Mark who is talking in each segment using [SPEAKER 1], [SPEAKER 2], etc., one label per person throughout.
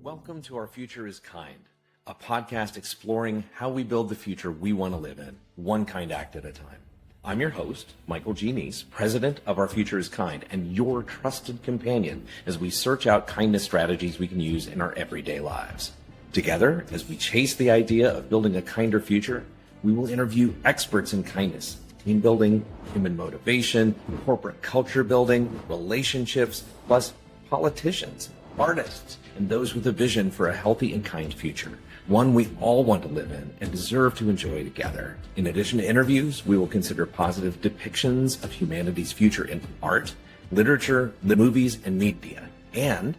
[SPEAKER 1] Welcome to Our Future is Kind, a podcast exploring how we build the future we want to live in, one kind act at a time. I'm your host, Michael G. Neece, president of Our Future is Kind, and your trusted companion as we search out kindness strategies we can use in our everyday lives. Together, as we chase the idea of building a kinder future, we will interview experts in kindness, team building, human motivation, corporate culture building, relationships, plus politicians, artists, and those with a vision for a healthy and kind future, one we all want to live in and deserve to enjoy together. In addition to interviews, we will consider positive depictions of humanity's future in art, literature, the movies, and media. And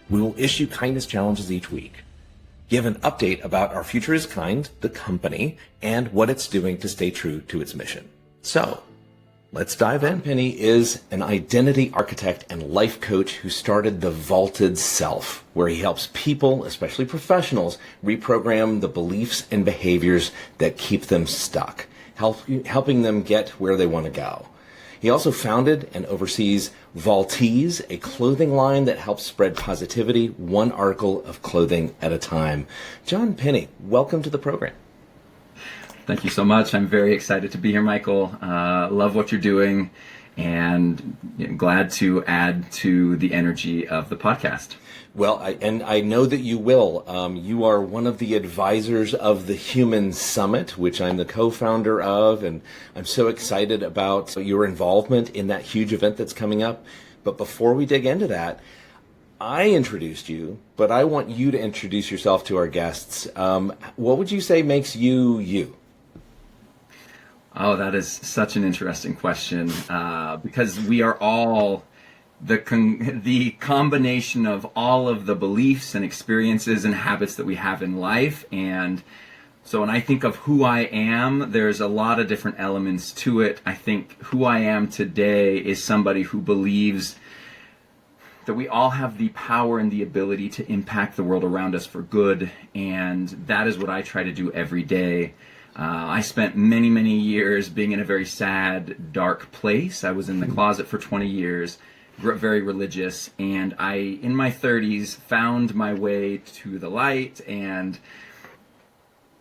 [SPEAKER 1] we will issue kindness challenges each week, give an update about Our Future is Kind, the company, and what it's doing to stay true to its mission. So, let's dive in. Pinney is an identity architect and life coach who started the Vaulted Self, where he helps people, especially professionals, reprogram the beliefs and behaviors that keep them stuck, helping them get where they want to go. He also founded and oversees Valltees, a clothing line that helps spread positivity, one article of clothing at a time. Jon Pinney, welcome to the program.
[SPEAKER 2] Thank you so much. I'm very excited to be here, Michael. Love what you're doing, and glad to add to the energy of the podcast.
[SPEAKER 1] Well, I know that you will. You are one of the advisors of the Human Summit, which I'm the co-founder of, and I'm so excited about your involvement in that huge event that's coming up. But before we dig into that, I introduced you, but I want you to introduce yourself to our guests. What would you say makes you you?
[SPEAKER 2] Oh, that is such an interesting question, because we are all the combination of all of the beliefs and experiences and habits that we have in life. And so when I think of who I am, there's a lot of different elements to it. I think who I am today is somebody who believes that we all have the power and the ability to impact the world around us for good, and that is what I try to do every day. I spent many, many years being in a very sad, dark place. I was in the closet for 20 years, very religious, and I, in my 30s, found my way to the light and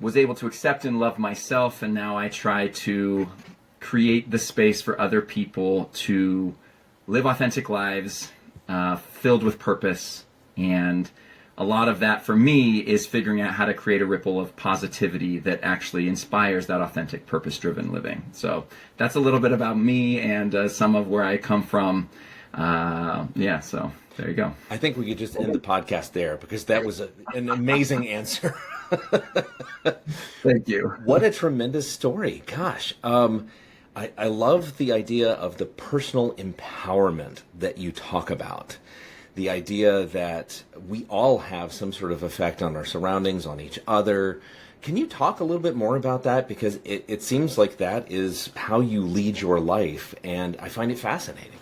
[SPEAKER 2] was able to accept and love myself, and now I try to create the space for other people to live authentic lives, filled with purpose. And a lot of that for me is figuring out how to create a ripple of positivity that actually inspires that authentic, purpose-driven living. So that's a little bit about me and some of where I come from. So there you go.
[SPEAKER 1] I think we could just end the podcast there because that was an amazing answer.
[SPEAKER 2] Thank you.
[SPEAKER 1] What a tremendous story. Gosh. I love the idea of the personal empowerment that you talk about. The idea that we all have some sort of effect on our surroundings, on each other. Can you talk a little bit more about that? Because it seems like that is how you lead your life, and I find it fascinating.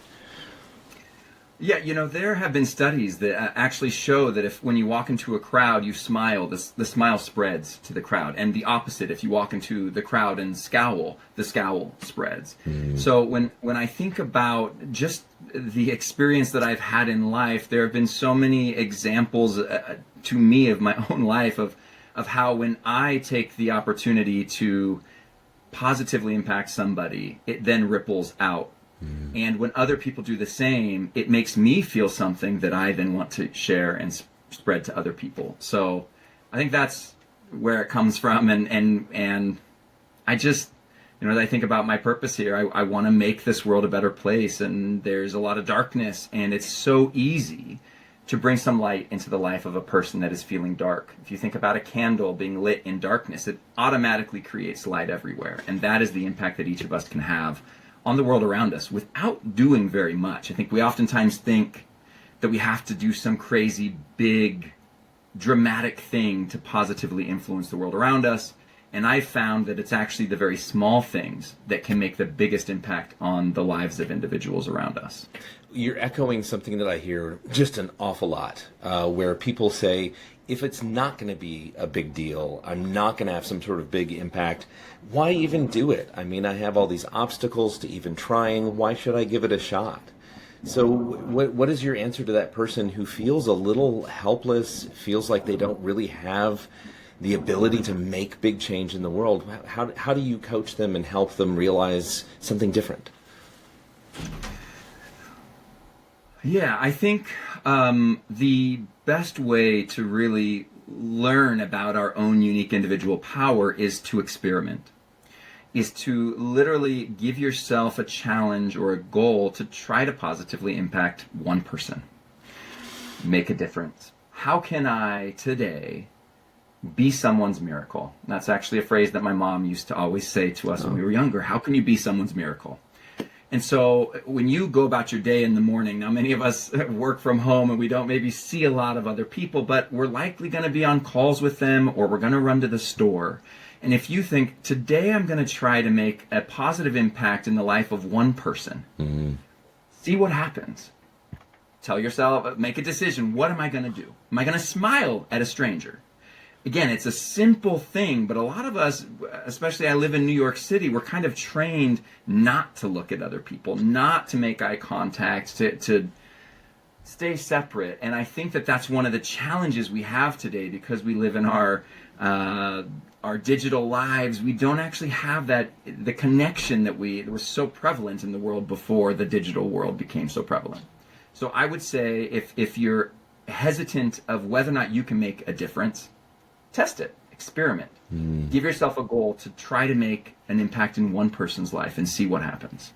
[SPEAKER 2] Yeah, there have been studies that actually show that when you walk into a crowd, you smile, the smile spreads to the crowd. And the opposite, if you walk into the crowd and scowl, the scowl spreads. So when I think about just the experience that I've had in life, there have been so many examples to me of my own life of how when I take the opportunity to positively impact somebody, it then ripples out. And when other people do the same, it makes me feel something that I then want to share and spread to other people. So I think that's where it comes from. And I just, as I think about my purpose here, I want to make this world a better place. And there's a lot of darkness, and it's so easy to bring some light into the life of a person that is feeling dark. If you think about a candle being lit in darkness, it automatically creates light everywhere. And that is the impact that each of us can have on the world around us without doing very much. I think we oftentimes think that we have to do some crazy, big, dramatic thing to positively influence the world around us. And I've found that it's actually the very small things that can make the biggest impact on the lives of individuals around us.
[SPEAKER 1] You're echoing something that I hear just an awful lot, where people say, if it's not going to be a big deal, I'm not going to have some sort of big impact, why even do it? I mean, I have all these obstacles to even trying. Why should I give it a shot? So what is your answer to that person who feels a little helpless, feels like they don't really have the ability to make big change in the world? How do you coach them and help them realize something different?
[SPEAKER 2] Yeah, I think the best way to really learn about our own unique individual power is to experiment, is to literally give yourself a challenge or a goal to try to positively impact one person, make a difference. How can I today be someone's miracle? That's actually a phrase that my mom used to always say to us when we were younger. How can you be someone's miracle? And so when you go about your day in the morning, now many of us work from home and we don't maybe see a lot of other people, but we're likely going to be on calls with them, or we're going to run to the store. And if you think, today I'm going to try to make a positive impact in the life of one person, see what happens. Tell yourself, make a decision. What am I going to do? Am I going to smile at a stranger? Again, it's a simple thing, but a lot of us, especially I live in New York City, we're kind of trained not to look at other people, not to make eye contact, to stay separate. And I think that that's one of the challenges we have today, because we live in our digital lives. We don't actually have the connection that was so prevalent in the world before the digital world became so prevalent. So I would say if you're hesitant of whether or not you can make a difference, test it, experiment. Give yourself a goal to try to make an impact in one person's life and see what happens.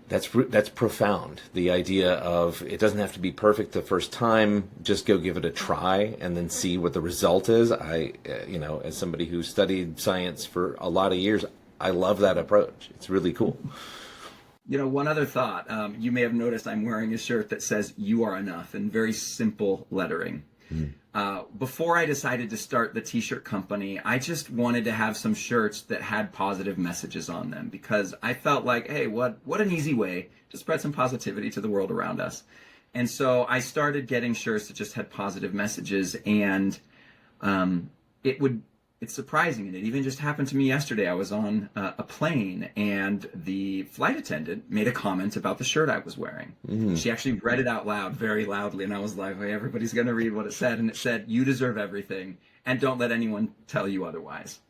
[SPEAKER 1] That's profound. The idea of it doesn't have to be perfect the first time. Just go give it a try and then see what the result is. As somebody who studied science for a lot of years, I love that approach. It's really cool.
[SPEAKER 2] One other thought. You may have noticed I'm wearing a shirt that says "You are enough" in very simple lettering. Before I decided to start the t-shirt company, I just wanted to have some shirts that had positive messages on them, because I felt like, hey, what an easy way to spread some positivity to the world around us. And so I started getting shirts that just had positive messages, and it's surprising. And it even just happened to me yesterday. I was on a plane, and the flight attendant made a comment about the shirt I was wearing. She actually read it out loud, very loudly, and I was like, hey, everybody's going to read what it said. And it said, "You deserve everything, and don't let anyone tell you otherwise."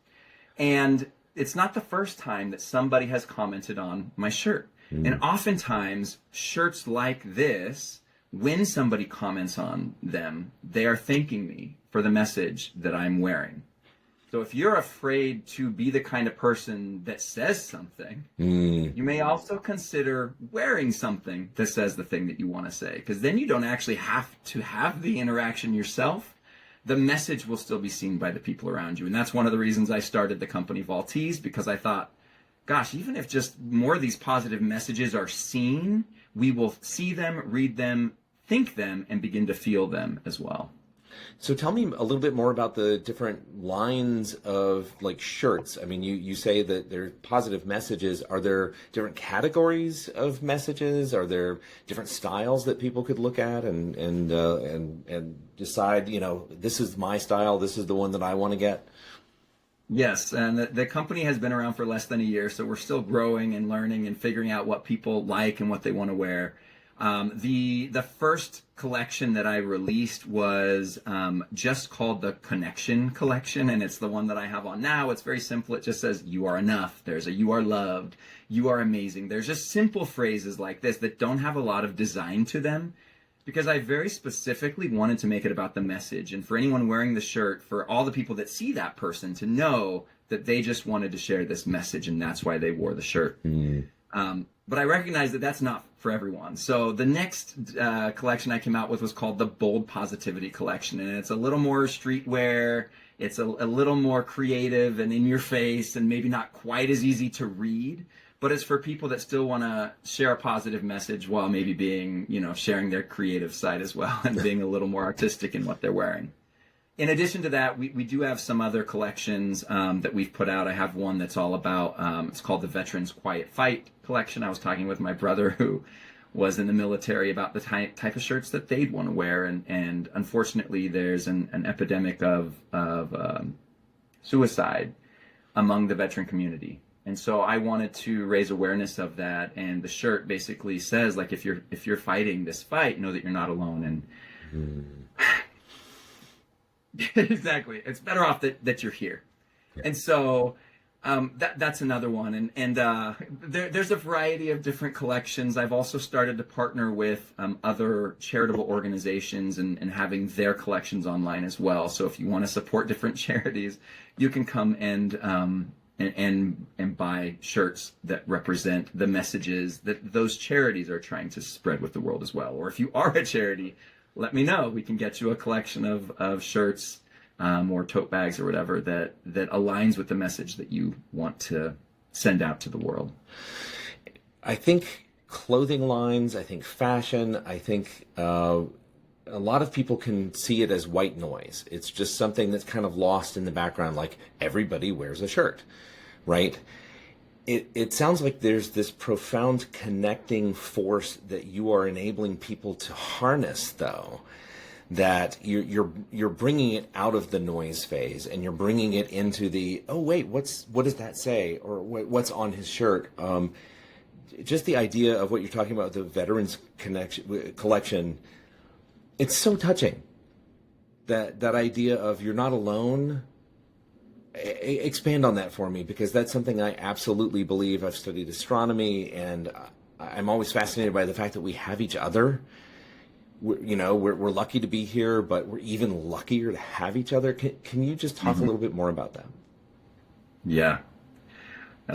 [SPEAKER 2] And it's not the first time that somebody has commented on my shirt. And oftentimes, shirts like this, when somebody comments on them, they are thanking me for the message that I'm wearing. So if you're afraid to be the kind of person that says something, you may also consider wearing something that says the thing that you want to say, because then you don't actually have to have the interaction yourself. The message will still be seen by the people around you. And that's one of the reasons I started the company Valltees, because I thought, gosh, even if just more of these positive messages are seen, we will see them, read them, think them, and begin to feel them as well.
[SPEAKER 1] So tell me a little bit more about the different lines of shirts. I mean, you say that there are positive messages. Are there different categories of messages? Are there different styles that people could look at and decide, this is my style, this is the one that I want to get?
[SPEAKER 2] Yes, and the company has been around for less than a year, so we're still growing and learning and figuring out what people like and what they want to wear. The first collection that I released was just called the Connection collection, and it's the one that I have on now. It's very simple. It just says, "You are enough." There's a "You are loved," "You are amazing." There's just simple phrases like this that don't have a lot of design to them, because I very specifically wanted to make it about the message, and for anyone wearing the shirt, for all the people that see that person to know that they just wanted to share this message, and that's why they wore the shirt. But I recognize that that's not for everyone. So the next collection I came out with was called the Bold Positivity Collection. And it's a little more streetwear. It's a little more creative and in your face, and maybe not quite as easy to read. But it's for people that still want to share a positive message while maybe being, sharing their creative side as well, and being a little more artistic in what they're wearing. In addition to that, we do have some other collections that we've put out. I have one that's all about, it's called the Veterans Quiet Fight collection. I was talking with my brother who was in the military about the type of shirts that they'd want to wear. And unfortunately, there's an epidemic of suicide among the veteran community. And so I wanted to raise awareness of that. And the shirt basically says, like, if you're fighting this fight, know that you're not alone. And exactly, it's better off that you're here. Yeah. And so that's another one. And there's a variety of different collections. I've also started to partner with other charitable organizations and having their collections online as well. So if you want to support different charities, you can come and buy shirts that represent the messages that those charities are trying to spread with the world as well. Or if you are a charity, let me know. We can get you a collection of shirts or tote bags or whatever that aligns with the message that you want to send out to the world.
[SPEAKER 1] I think clothing lines, I think fashion, I think a lot of people can see it as white noise. It's just something that's kind of lost in the background, like everybody wears a shirt, right? It sounds like there's this profound connecting force that you are enabling people to harness, though, that you're bringing it out of the noise phase and you're bringing it into the, oh wait, what does that say, or what's on his shirt? Just the idea of what you're talking about, the Veterans Collection, it's so touching. That idea of you're not alone. Expand on that for me, because that's something I absolutely believe. I've studied astronomy, and I'm always fascinated by the fact that we have each other. We're lucky to be here, but we're even luckier to have each other. Can you just talk a little bit more about that?
[SPEAKER 2] Yeah.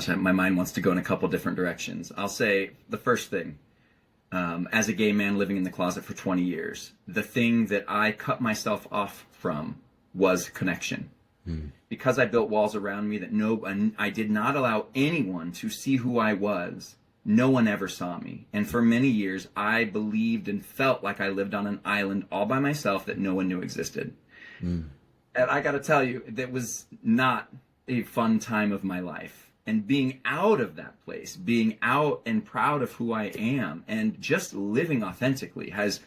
[SPEAKER 2] My mind wants to go in a couple different directions. I'll say the first thing, as a gay man living in the closet for 20 years, the thing that I cut myself off from was connection. Because I built walls around me that I did not allow anyone to see who I was. No one ever saw me. And for many years, I believed and felt like I lived on an island all by myself that no one knew existed. And I got to tell you, that was not a fun time of my life. And being out of that place, being out and proud of who I am, and just living authentically has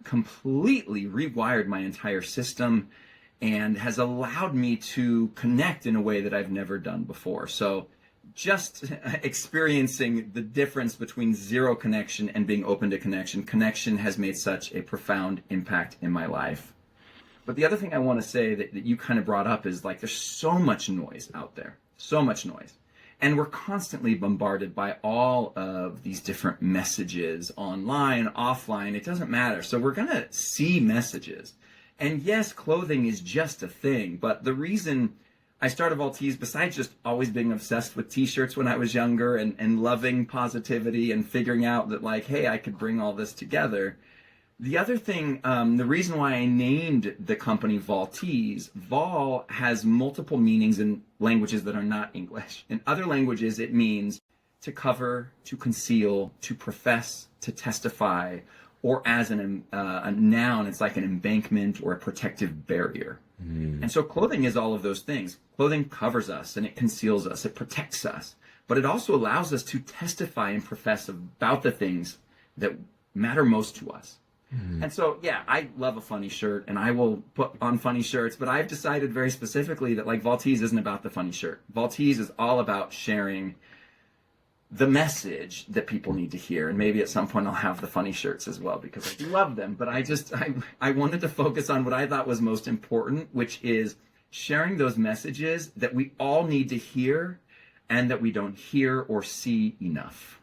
[SPEAKER 2] completely rewired my entire system and has allowed me to connect in a way that I've never done before. So just experiencing the difference between zero connection and being open to connection has made such a profound impact in my life. But the other thing I want to say that you kind of brought up is, like, there's so much noise out there, so much noise. And we're constantly bombarded by all of these different messages, online, offline, it doesn't matter. So we're going to see messages. And yes, clothing is just a thing, but the reason I started Valltees, besides just always being obsessed with t-shirts when I was younger and loving positivity and figuring out that, like, hey, I could bring all this together. The other thing, the reason why I named the company Valltees, Vol has multiple meanings in languages that are not English. In other languages, it means to cover, to conceal, to profess, to testify, or as a noun, it's like an embankment or a protective barrier. And so clothing is all of those things. Clothing covers us and it conceals us, it protects us, but it also allows us to testify and profess about the things that matter most to us. And so, yeah, I love a funny shirt and I will put on funny shirts, but I've decided very specifically that, like, Valltees isn't about the funny shirt. Valltees is all about sharing the message that people need to hear. And maybe at some point I'll have the funny shirts as well, because I do love them. But I wanted to focus on what I thought was most important, which is sharing those messages that we all need to hear and that we don't hear or see enough.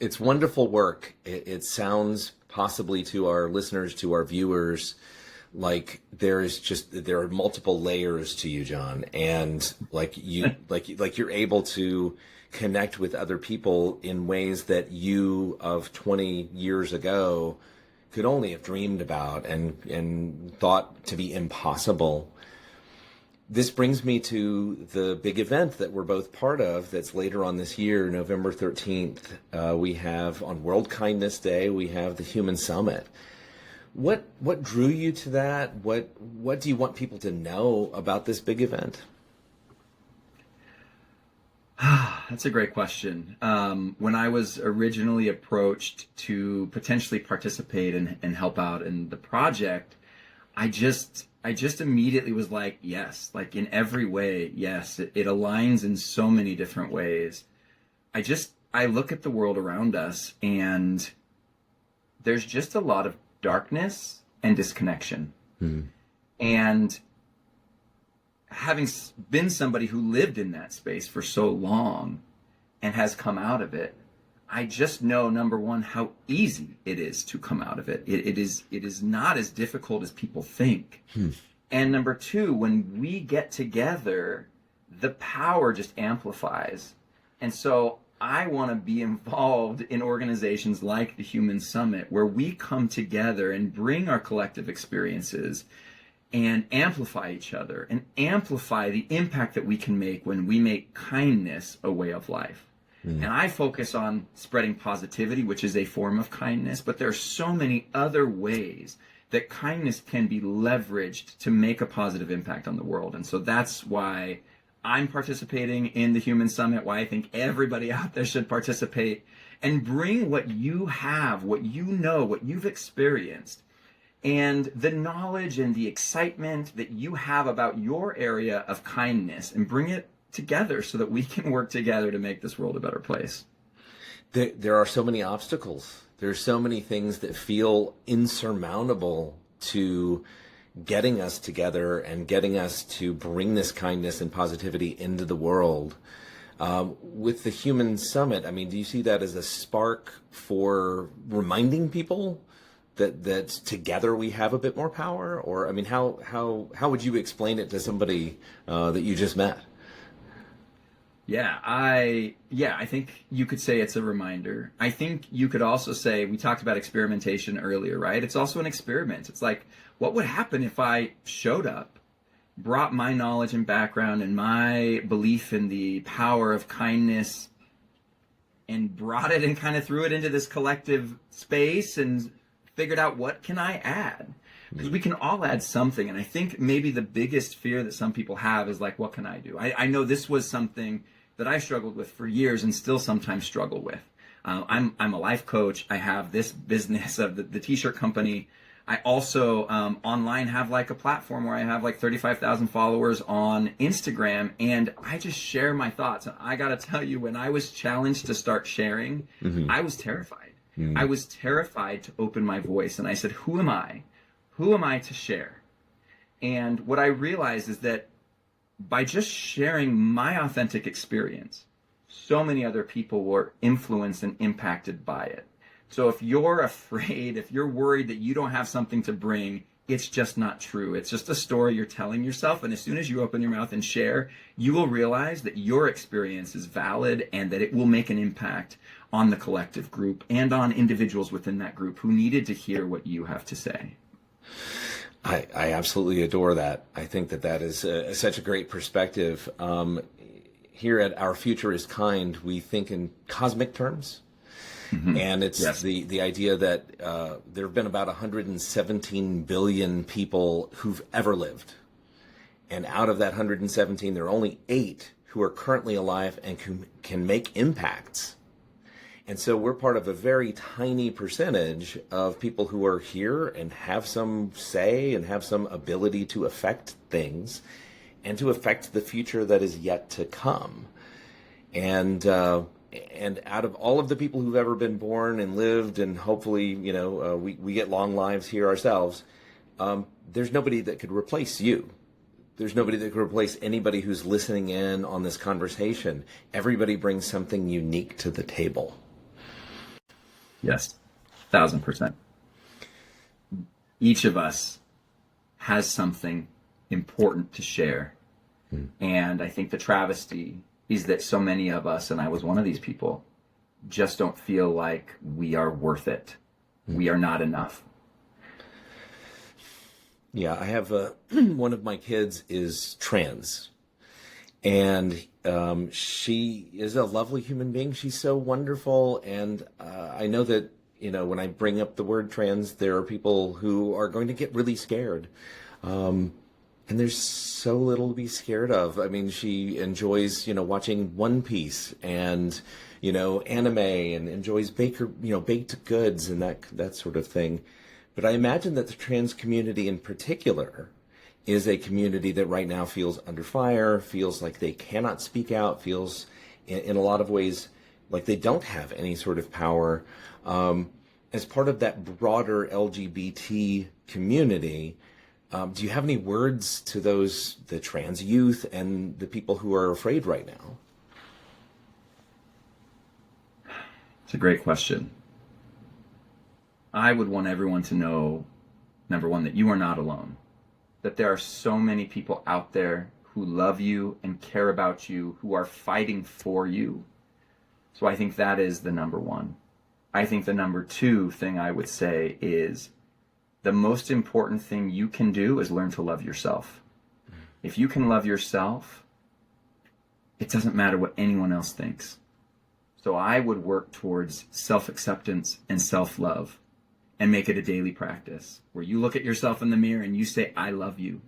[SPEAKER 1] It's wonderful work. It sounds, possibly to our listeners, to our viewers, like there are multiple layers to you, Jon, and like you're able to connect with other people in ways that you of 20 years ago could only have dreamed about and thought to be impossible. This brings me to the big event that we're both part of that's later on this year, November 13th. We have, on World Kindness Day, we have the Human Summit. What drew you to that? What do you want people to know about this big event?
[SPEAKER 2] That's a great question. When I was originally approached to potentially participate and help out in the project, I just immediately was like, yes, like in every way, yes, it aligns in so many different ways. I look at the world around us, and there's just a lot of darkness and disconnection. And having been somebody who lived in that space for so long and has come out of it, I just know, number one, how easy it is to come out of it. It is not as difficult as people think. And number two, when we get together, the power just amplifies. And so I want to be involved in organizations like the Human Summit, where we come together and bring our collective experiences and amplify each other and amplify the impact that we can make when we make kindness a way of life. And I focus on spreading positivity, which is a form of kindness, but there are so many other ways that kindness can be leveraged to make a positive impact on the world. And so that's why I'm participating in the Human Summit, why I think everybody out there should participate and bring what you have, what you know, what you've experienced, and the knowledge and the excitement that you have about your area of kindness, and bring it together so that we can work together to make this world a better place.
[SPEAKER 1] There are so many obstacles. There's so many things that feel insurmountable to getting us together and getting us to bring this kindness and positivity into the world. With the Human Summit, I mean, do you see that as a spark for reminding people that together we have a bit more power? Or, I mean, how would you explain it to somebody that you just met?
[SPEAKER 2] I think you could say it's a reminder. I think you could also say, we talked about experimentation earlier, right? It's also an experiment. It's like, what would happen if I showed up, brought my knowledge and background and my belief in the power of kindness, and brought it and kind of threw it into this collective space and figured out, what can I add? Because we can all add something. And I think maybe the biggest fear that some people have is like, what can I do? I know this was something that I struggled with for years and still sometimes struggle with. I'm a life coach. I have this business of the t-shirt company. I also online have like a platform where I have like 35,000 followers on Instagram, and I just share my thoughts. And I got to tell you, when I was challenged to start sharing, I was terrified. I was terrified to open my voice, and I said, who am I? Who am I to share? And what I realized is that by just sharing my authentic experience, so many other people were influenced and impacted by it. So if you're afraid, if you're worried that you don't have something to bring, it's just not true. It's just a story you're telling yourself. And as soon as you open your mouth and share, you will realize that your experience is valid and that it will make an impact on the collective group and on individuals within that group who needed to hear what you have to say.
[SPEAKER 1] I absolutely adore that. I think that is such a great perspective. Here at Our Future is Kind, we think in cosmic terms. And it's the idea that there have been about 117 billion people who've ever lived. And out of that 117, there are only 8 who are currently alive and can make impacts. And so we're part of a very tiny percentage of people who are here and have some say and have some ability to affect things and to affect the future that is yet to come. And out of all of the people who've ever been born and lived, and hopefully, we get long lives here ourselves, there's nobody that could replace you. There's nobody that could replace anybody who's listening in on this conversation. Everybody brings something unique to the table.
[SPEAKER 2] Yes, 1,000%. Each of us has something important to share. And I think the travesty is that so many of us, and I was one of these people, just don't feel like we are worth it. We are not enough.
[SPEAKER 1] Yeah, I have one of my kids is trans, and she is a lovely human being. She's so wonderful, and I know that, when I bring up the word trans, there are people who are going to get really scared. And there's so little to be scared of. I mean, she enjoys, watching One Piece and, anime, and enjoys baked goods and that sort of thing. But I imagine that the trans community in particular is a community that right now feels under fire, feels like they cannot speak out, feels in a lot of ways like they don't have any sort of power. As part of that broader LGBT community, do you have any words to the trans youth and the people who are afraid right now?
[SPEAKER 2] It's a great question. I would want everyone to know, number one, that you are not alone, that there are so many people out there who love you and care about you, who are fighting for you. So I think that is the number one. I think the number two thing I would say is the most important thing you can do is learn to love yourself. If you can love yourself, it doesn't matter what anyone else thinks. So I would work towards self-acceptance and self-love and make it a daily practice where you look at yourself in the mirror and you say, I love you.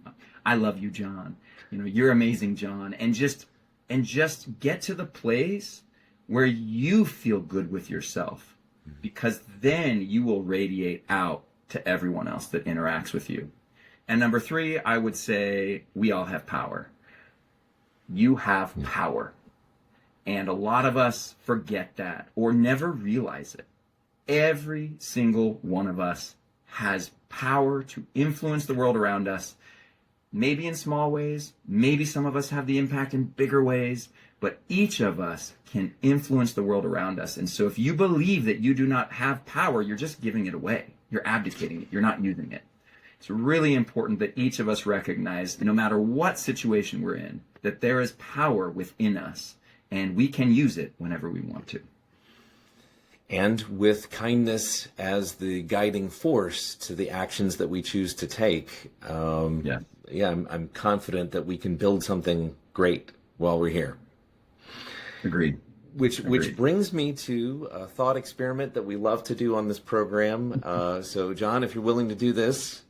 [SPEAKER 2] I love you, Jon. You're amazing, Jon. And just get to the place where you feel good with yourself, because then you will radiate out to everyone else that interacts with you. And number three, I would say we all have power. You have power. And a lot of us forget that or never realize it. Every single one of us has power to influence the world around us, maybe in small ways, maybe some of us have the impact in bigger ways, but each of us can influence the world around us. And so if you believe that you do not have power, you're just giving it away. You're abdicating it. You're not using it. It's really important that each of us recognize, no matter what situation we're in, that there is power within us, and we can use it whenever we want to.
[SPEAKER 1] And with kindness as the guiding force to the actions that we choose to take, I'm confident that we can build something great while we're here.
[SPEAKER 2] Agreed.
[SPEAKER 1] Which brings me to a thought experiment that we love to do on this program. So, Jon, if you're willing to do this,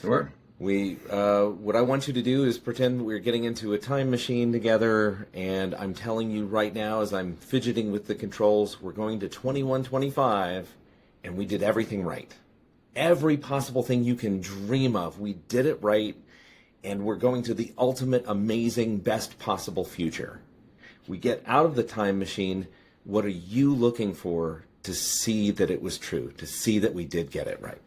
[SPEAKER 2] sure.
[SPEAKER 1] What I want you to do is pretend we're getting into a time machine together, and I'm telling you right now, as I'm fidgeting with the controls, we're going to 2125, and we did everything right. Every possible thing you can dream of, we did it right, and we're going to the ultimate, amazing, best possible future. We get out of the time machine. What are you looking for to see that it was true, to see that we did get it right?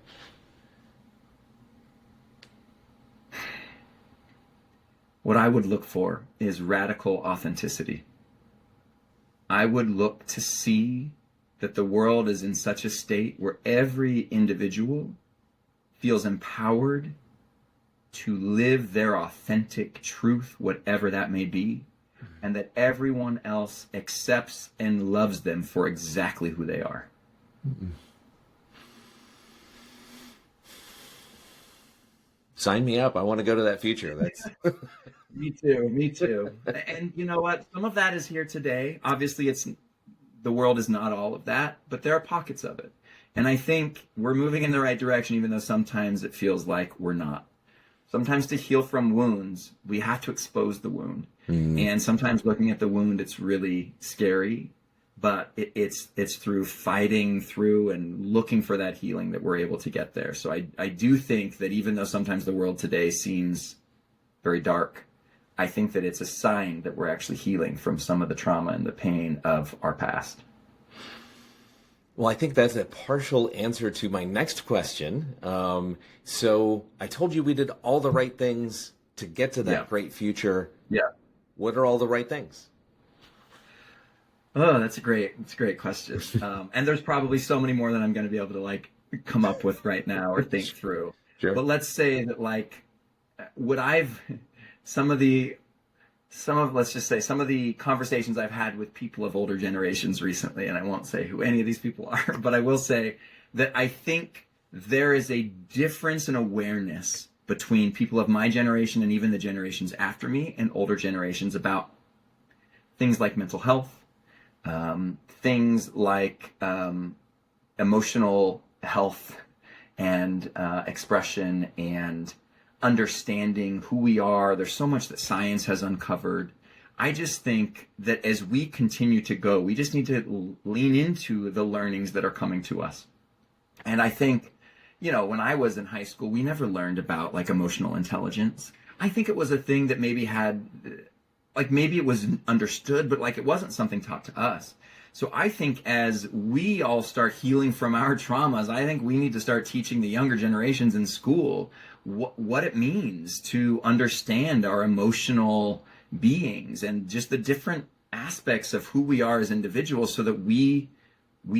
[SPEAKER 2] What I would look for is radical authenticity. I would look to see that the world is in such a state where every individual feels empowered to live their authentic truth, whatever that may be, and that everyone else accepts and loves them for exactly who they are.
[SPEAKER 1] Mm-mm. Sign me up. I want to go to that future. That's
[SPEAKER 2] Me too. And you know what? Some of that is here today. Obviously, the world is not all of that, but there are pockets of it. And I think we're moving in the right direction, even though sometimes it feels like we're not. Sometimes to heal from wounds, we have to expose the wound. Mm. And sometimes looking at the wound, it's really scary, but it's through fighting through and looking for that healing that we're able to get there. So I do think that even though sometimes the world today seems very dark, I think that it's a sign that we're actually healing from some of the trauma and the pain of our past.
[SPEAKER 1] Well, I think that's a partial answer to my next question. So I told you we did all the right things to get to that great future.
[SPEAKER 2] Yeah.
[SPEAKER 1] What are all the right things?
[SPEAKER 2] Oh, that's a great question. And there's probably so many more that I'm going to be able to come up with right now or think through.
[SPEAKER 1] Sure.
[SPEAKER 2] But let's say that some of the conversations I've had with people of older generations recently, and I won't say who any of these people are, but I will say that I think there is a difference in awareness between people of my generation and even the generations after me and older generations about things like mental health, things like emotional health and expression and understanding who we are. There's so much that science has uncovered. I just think that as we continue to go, we just need to lean into the learnings that are coming to us. And I think when I was in high school, we never learned about like emotional intelligence. I think it was a thing that maybe maybe it was understood, but like it wasn't something taught to us. So I think as we all start healing from our traumas, I think we need to start teaching the younger generations in school what it means to understand our emotional beings and just the different aspects of who we are as individuals, so that we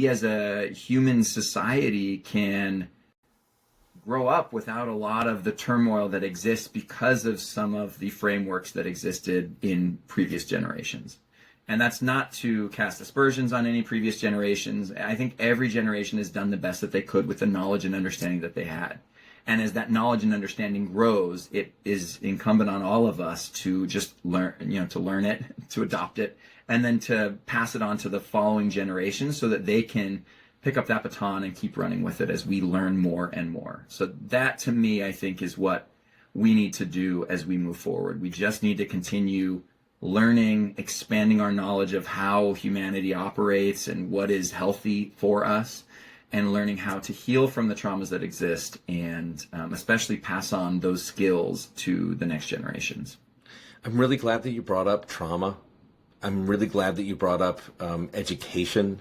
[SPEAKER 2] as a human society can grow up without a lot of the turmoil that exists because of some of the frameworks that existed in previous generations. And that's not to cast aspersions on any previous generations. I think every generation has done the best that they could with the knowledge and understanding that they had. And as that knowledge and understanding grows, it is incumbent on all of us to just learn, to learn it, to adopt it, and then to pass it on to the following generations so that they can pick up that baton and keep running with it as we learn more and more. So that, to me, I think is what we need to do as we move forward. We just need to continue learning, expanding our knowledge of how humanity operates and what is healthy for us, and learning how to heal from the traumas that exist, and especially pass on those skills to the next generations.
[SPEAKER 1] I'm really glad that you brought up trauma. I'm really glad that you brought up education.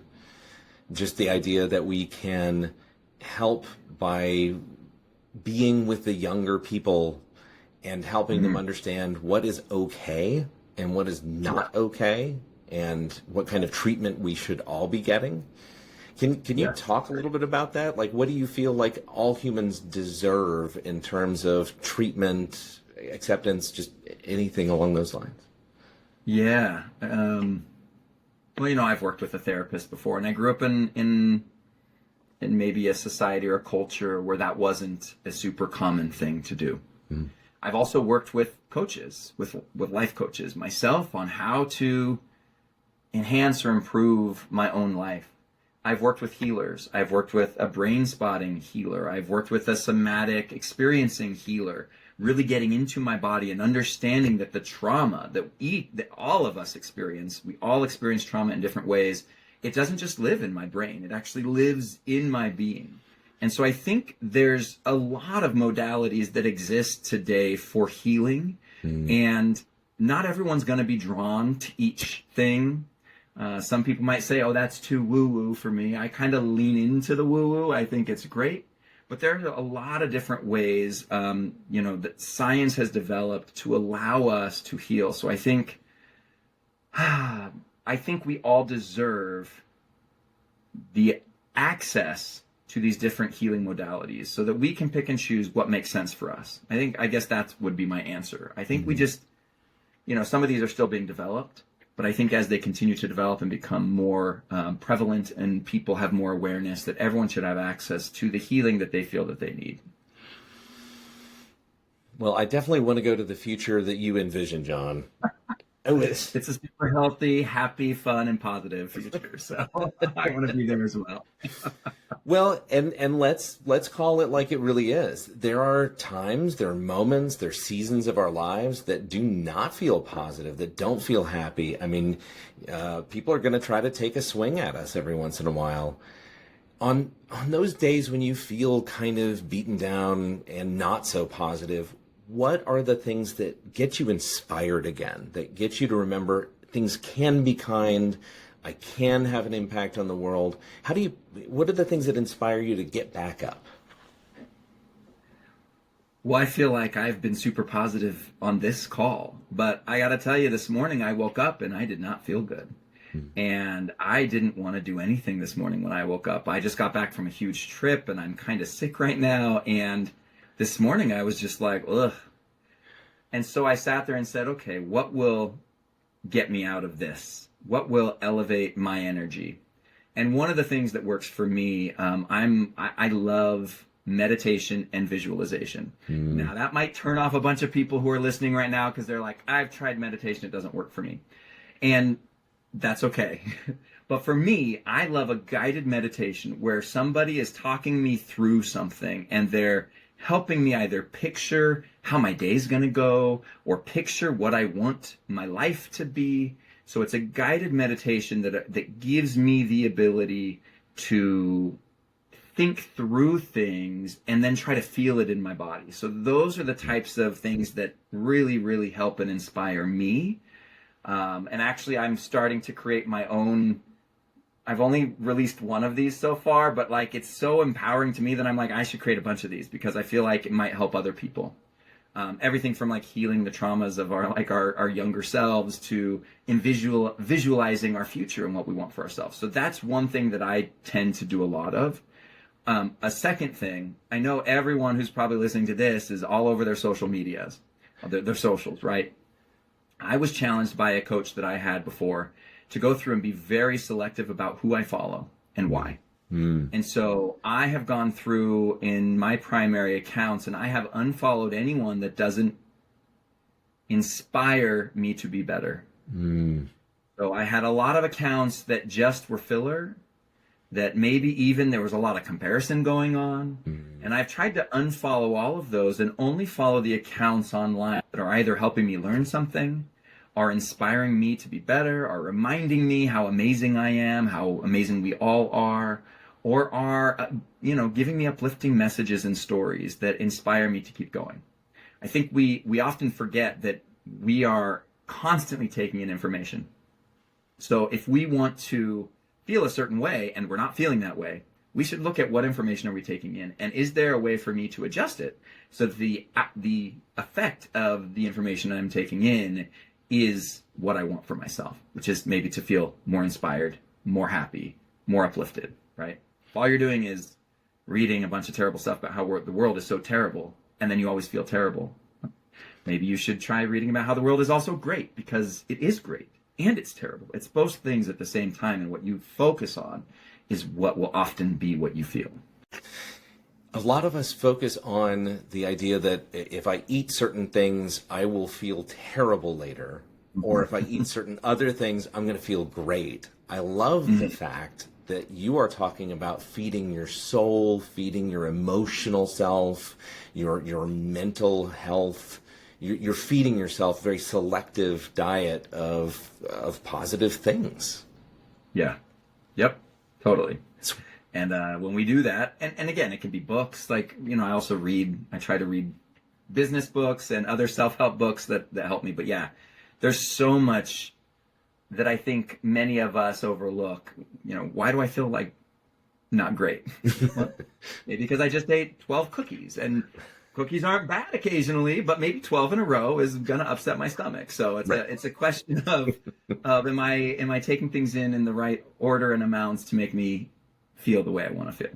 [SPEAKER 1] Just the idea that we can help by being with the younger people and helping them understand what is okay and what is not okay, and what kind of treatment we should all be getting. Can you talk a little bit about that? Like, what do you feel like all humans deserve in terms of treatment, acceptance, just anything along those lines?
[SPEAKER 2] Yeah. Well, I've worked with a therapist before, and I grew up in maybe a society or a culture where that wasn't a super common thing to do. Mm. I've also worked with coaches, with life coaches myself, on how to enhance or improve my own life. I've worked with healers. I've worked with a brain spotting healer. I've worked with a somatic experiencing healer, really getting into my body and understanding that the trauma that all of us experience, we all experience trauma in different ways. It doesn't just live in my brain. It actually lives in my being. And so I think there's a lot of modalities that exist today for healing, and not everyone's going to be drawn to each thing. Some people might say, oh, that's too woo-woo for me. I kind of lean into the woo-woo. I think it's great. But there are a lot of different ways, that science has developed to allow us to heal. So I think we all deserve the access to these different healing modalities so that we can pick and choose what makes sense for us. I guess that would be my answer. I think we just, some of these are still being developed, but I think as they continue to develop and become more prevalent, and people have more awareness, that everyone should have access to the healing that they feel that they need.
[SPEAKER 1] Well, I definitely want to go to the future that you envision, Jon.
[SPEAKER 2] It's a super healthy, happy, fun, and positive future. So I want to be there as well.
[SPEAKER 1] Well, and let's call it like it really is. There are times, there are moments, there are seasons of our lives that do not feel positive, that don't feel happy. I mean, people are going to try to take a swing at us every once in a while. On those days when you feel kind of beaten down and not so positive, what are the things that get you inspired again, that get you to remember things can be kind, I can have an impact on the world? What are the things that inspire you to get back up?
[SPEAKER 2] Well, I feel like I've been super positive on this call, but I got to tell you, this morning I woke up and I did not feel good. And I didn't want to do anything this morning when I woke up. I just got back from a huge trip and I'm kind of sick right now. And this morning I was just like, ugh. And so I sat there and said, okay, what will get me out of this? What will elevate my energy? And one of the things that works for me, I love meditation and visualization. Now that might turn off a bunch of people who are listening right now because they're like, I've tried meditation, it doesn't work for me. And that's okay. But for me, I love a guided meditation where somebody is talking me through something and they're helping me either picture how my day's going to go or picture what I want my life to be. So it's a guided meditation that gives me the ability to think through things and then try to feel it in my body. So those are the types of things that really, really help and inspire me. And actually, I'm starting to create my own. I've only released one of these so far, but like it's so empowering to me that I'm like, I should create a bunch of these because I feel like it might help other people. Everything from like healing the traumas of our younger selves to visualizing our future and what we want for ourselves. So that's one thing that I tend to do a lot of. A second thing, I know everyone who's probably listening to this is all over their social medias, their socials, right? I was challenged by a coach that I had before to go through and be very selective about who I follow and why. And so I have gone through in my primary accounts and I have unfollowed anyone that doesn't inspire me to be better. So I had a lot of accounts that just were filler, that maybe even there was a lot of comparison going on. And I've tried to unfollow all of those and only follow the accounts online that are either helping me learn something, are inspiring me to be better, are reminding me how amazing I am, how amazing we all are, or are, giving me uplifting messages and stories that inspire me to keep going. I think we often forget that we are constantly taking in information. So if we want to feel a certain way and we're not feeling that way, we should look at what information are we taking in, and is there a way for me to adjust it so that the effect of the information I'm taking in is what I want for myself, which is maybe to feel more inspired, more happy, more uplifted, right? If all you're doing is reading a bunch of terrible stuff about how the world is so terrible, and then you always feel terrible, maybe you should try reading about how the world is also great, because it is great and it's terrible. It's both things at the same time, and what you focus on is what will often be what you feel.
[SPEAKER 1] A lot of us focus on the idea that if I eat certain things, I will feel terrible later, or if I eat certain other things, I'm going to feel great. I love the fact that you are talking about feeding your soul, feeding your emotional self, your mental health. You're feeding yourself a very selective diet of positive things.
[SPEAKER 2] Yeah. Yep. Totally. And when we do that, and again, it can be books. Like, I try to read business books and other self-help books that help me. But yeah, there's so much that I think many of us overlook. Why do I feel like not great? Well, maybe because I just ate 12 cookies, and cookies aren't bad occasionally, but maybe 12 in a row is going to upset my stomach. So it's a question of am I taking things in the right order and amounts to make me feel the way I want to feel.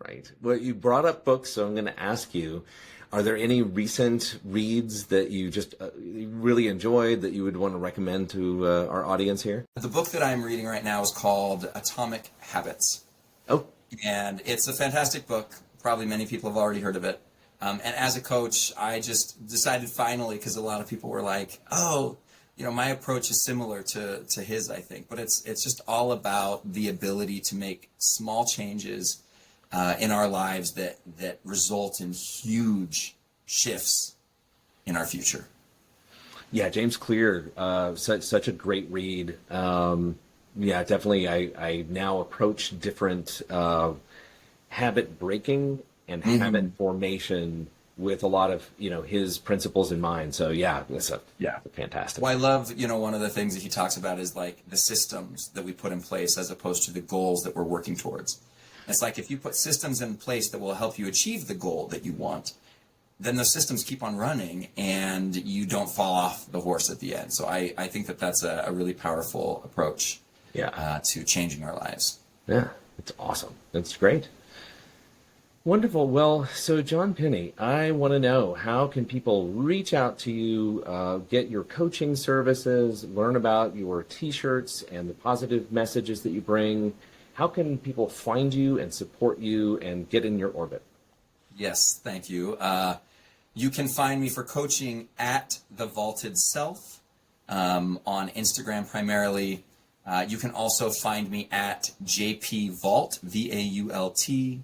[SPEAKER 1] Right. Well, you brought up books, so I'm going to ask you, are there any recent reads that you just really enjoyed that you would want to recommend to our audience here?
[SPEAKER 3] The book that I'm reading right now is called Atomic Habits.
[SPEAKER 1] Oh.
[SPEAKER 3] And it's a fantastic book. Probably many people have already heard of it. And as a coach, I just decided finally, because a lot of people were like, oh, my approach is similar to his, I think. But it's just all about the ability to make small changes in our lives that result in huge shifts in our future.
[SPEAKER 1] Yeah, 𝐬𝐮𝐬𝐫𝐿, such a great read. Yeah, definitely. I now approach different habit breaking and habit formation with a lot of his principles in mind. So yeah, it's fantastic.
[SPEAKER 3] Well, I love one of the things that he talks about is like the systems that we put in place as opposed to the goals that we're working towards. It's like if you put systems in place that will help you achieve the goal that you want, then those systems keep on running and you don't fall off the horse at the end. So I think that's a really powerful approach to changing our lives.
[SPEAKER 1] Yeah, it's awesome. That's great. Wonderful. Well, so Jon Pinney, I want to know, how can people reach out to you, get your coaching services, learn about your t-shirts and the positive messages that you bring? How can people find you and support you and get in your orbit?
[SPEAKER 3] Yes, thank you. You can find me for coaching at the Vaulted Self on Instagram primarily. You can also find me at 𝐽PVault, VAULT.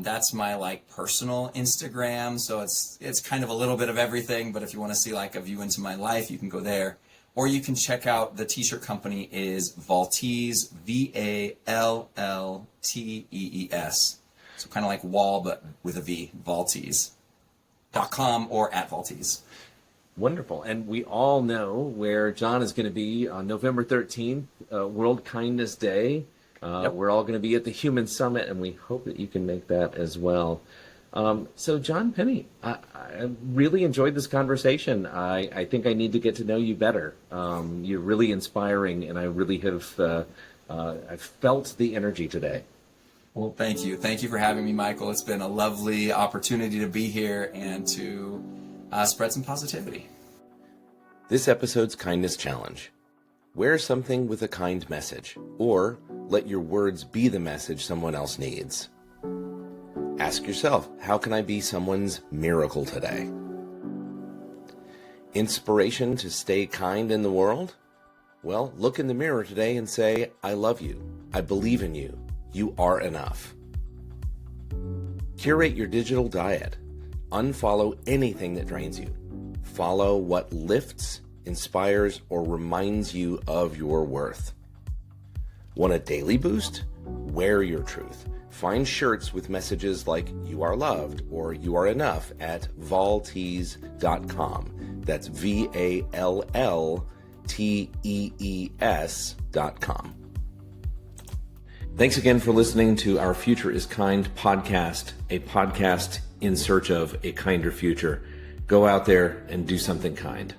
[SPEAKER 3] That's my personal Instagram, so it's kind of a little bit of everything, but if you want to see a view into my life, you can go there. Or you can check out the t-shirt company is Valltees, VALLTEES. So kind of like wall, but with a V, Valltees.com or at Valltees.
[SPEAKER 1] Wonderful. And we all know where Jon is going to be on November 13th, World Kindness Day.
[SPEAKER 3] Yep.
[SPEAKER 1] We're all going to be at the Human Summit, and we hope that you can make that as well. So Jon Pinney, I really enjoyed this conversation. I think I need to get to know you better. You're really inspiring, and I really have I've felt the energy today.
[SPEAKER 3] Well, thank you. Thank you for having me, Michael. It's been a lovely opportunity to be here and to spread some positivity.
[SPEAKER 1] This episode's Kindness Challenge. Wear something with a kind message, or let your words be the message someone else needs. Ask yourself, how can I be someone's miracle today? Inspiration to stay kind in the world? Well, look in the mirror today and say, I love you. I believe in you. You are enough. Curate your digital diet. Unfollow anything that drains you. Follow what lifts, inspires, or reminds you of your worth. Want a daily boost? Wear your truth. Find shirts with messages like you are loved or you are enough at Valltees.com. That's VALLTEES.com. Thanks again for listening to our Future is Kind podcast, a podcast in search of a kinder future. Go out there and do something kind.